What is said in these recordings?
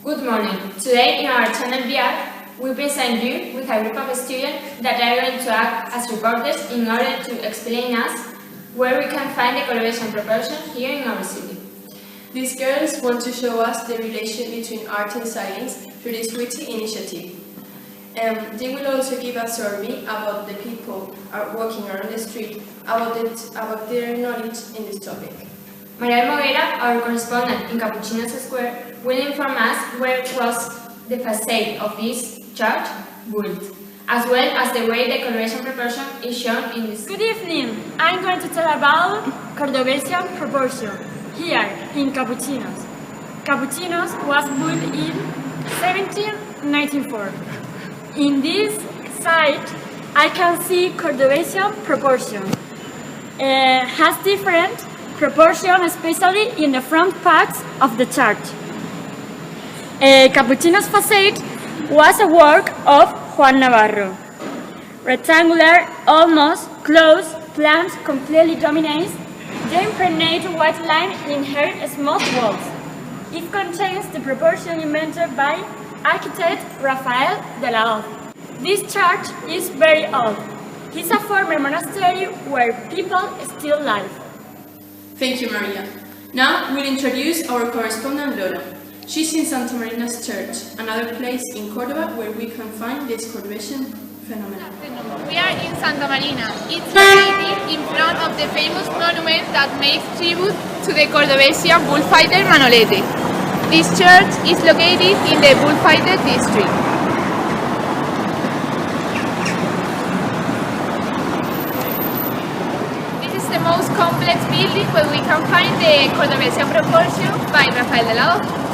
Good morning. Today in our channel VR, we present you with a group of students that are going to act as reporters in order to explain us where we can find the correlation proportion here in our city. These girls want to show us the relation between art and science through this witty initiative. They will also give a survey about the people are walking around the street about their knowledge in this topic. Maria Moguera, our correspondent in Capuchinos Square, will inform us where was the facade of this church built, as well as the way the coloration proportion is shown in this. Good evening. I'm going to tell about Cordovesian proportion here in Capuchinos. Capuchinos was built in 1794. In this site, I can see Cordovesian proportion. Has different proportion, especially in the front parts of the church. Capuchino's facade was a work of Juan Navarro. Rectangular, almost closed plans completely dominates the impregnated white line in her small walls. It contains the proportion invented by architect Rafael de la Hoz. This church is very old. It's a former monastery where people still live. Thank you, Maria. Now we'll introduce our correspondent Lola. She's in Santa Marina's church, another place in Córdoba where we can find this Cordovesian phenomenon. We are in Santa Marina. It's located in front of the famous monument that makes tribute to the Cordovesian bullfighter Manolete. This church is located in the bullfighter district. This is the most complex building where we can find the Cordovesian proportion by Rafael de la Hoz.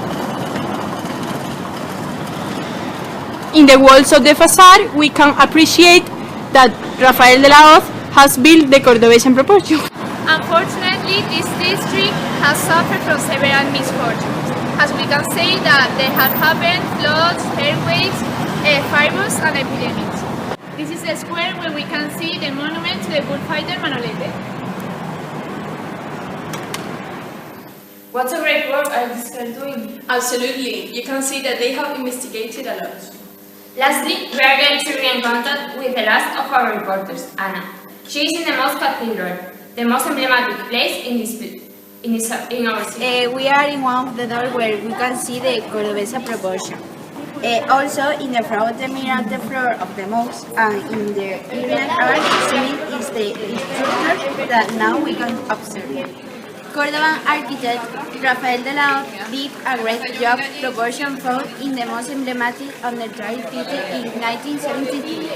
In the walls of the facade, we can appreciate that Rafael de la Hoz has built the Cordovesian proportion. Unfortunately, this district has suffered from several misfortunes, as we can say that there have happened floods, earthquakes, fires and epidemics. This is the square where we can see the monument to the bullfighter Manolete. What a great work are these girls doing! Absolutely, you can see that they have investigated a lot. Lastly, we are going to be in contact with the last of our reporters, Anna. She is in the most cathedral, the most emblematic place in our city. We are in one of the doors where we can see the Cordovesian proportion. Also, in the front of the mirror on the floor of the mosque and in the Iranian art scene is the structure that now we can observe. Cordovan architect Rafael de la Hoz did a great job proportion found in the most emblematic on the trial theater in 1972.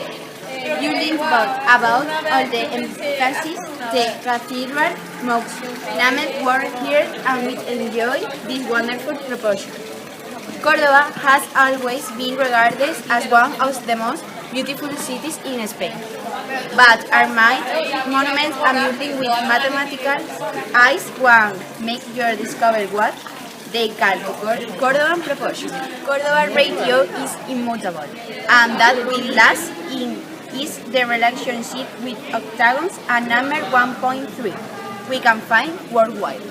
You think about all the emphasis the cathedral mosque named work here and we enjoy this wonderful proportion. Córdoba has always been regarded as one of the most beautiful cities in Spain. But our monuments and buildings with mathematical eyes one make you discover what they call Cordovan proportion. Cordovan ratio is immutable, and that will last in is the relationship with octagons and number 1.3 we can find worldwide.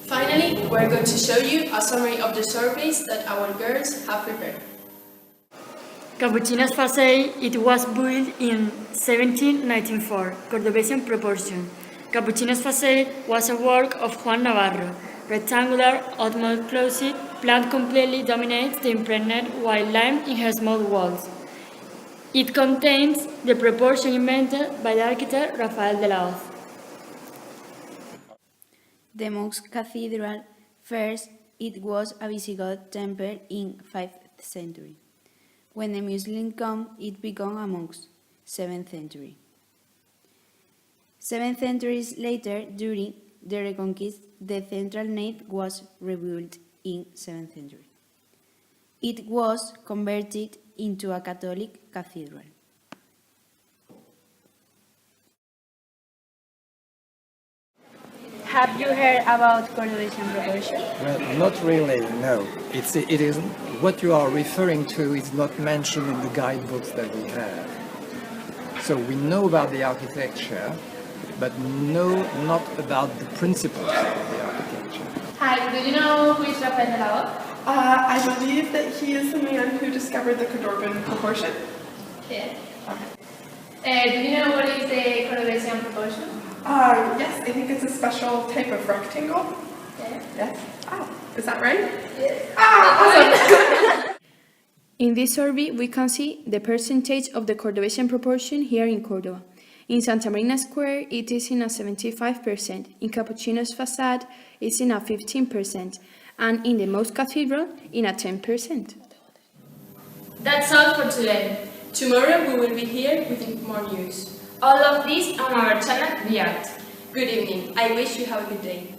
Finally, we're going to show you a summary of the surveys that our girls have prepared. Capuchino's facade, it was built in 1794, Cordovesian proportion. Capuchino's facade was a work of Juan Navarro. Rectangular, almost closed, plan completely dominates the impregnated white line in her small walls. It contains the proportion invented by the architect Rafael de la Hoz. The mosque cathedral, first, it was a Visigoth temple in 5th century. When the Muslims come, it became a mosque, 7th century. 7 centuries later, during the Reconquista, the central nave was rebuilt in 7th century. It was converted into a Catholic cathedral. Have you heard about Cordovan proportion? Well, not really, no. It is what you are referring to is not mentioned in the guidebooks that we have. So we know about the architecture, but not about the principles of the architecture. Hi, do you know who is Rafael de la Hoz? I believe that he is the man who discovered the Cordovan proportion. Yeah. Do you know what is the Cordovan proportion? Yes, I think it's a special type of rectangle. Yeah. Yes. Oh, is that right? Yes. Awesome! In this survey, we can see the percentage of the Cordovan proportion here in Córdoba. In Santa Marina Square, it is in a 75%. In Capuchino's facade, it's in a 15%. And in the Most Cathedral, in a 10%. That's all for today. Tomorrow we will be here with more news. All of this on our channel, The Art. Good evening. I wish you have a good day.